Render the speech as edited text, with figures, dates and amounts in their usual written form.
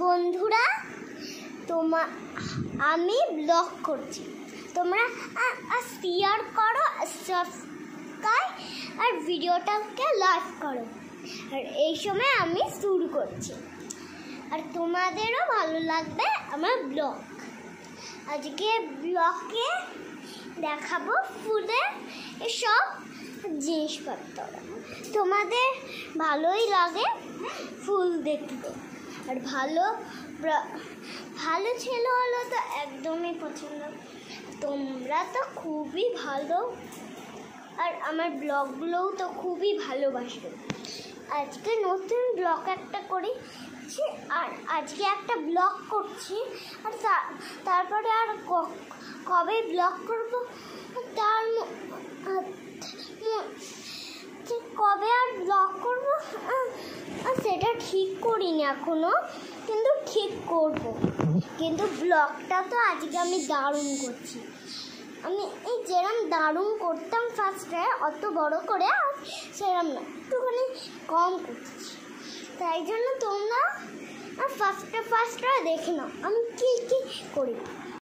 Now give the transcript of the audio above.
বন্ধুরা, আমি ব্লগ করছি, তোমরা শেয়ার করো, সাবস্ক্রাইব আর ভিডিওটাকে লাইক করো। আর এই সময় আমি শুরু করছি, আর তোমাদেরও ভালো লাগবে আমার ব্লগ। আজকে ব্লগে দেখাবো ফুলের এসব জিনিসপত্র। তোমাদের ভালোই লাগে ফুল দেখতে, আর ভালো ছেলে হলো তো একদমই পছন্দ। তোমরা তো খুবই ভালো, আর আমার ব্লগগুলোও তো খুবই ভালোবাসো। আজকে নতুন ব্লগ একটা করেছি, আর আজকে একটা ব্লগ করছি, আর তারপরে আর কবে ব্লগ করবো কবে আর ব্লগ করবো সেটা ঠিক করিনি এখনো, কিন্তু ঠিক করব। কিন্তু ব্লগটা তো আজকে আমি দারুণ করছি। আমি এই যেরকম দারুণ করতাম ফার্স্টে, অত বড় করে সেরকম না, একটুখানি কম করছি। তাই জন্য তোমরা ফার্স্টে দেখে নাও আমি কী করি।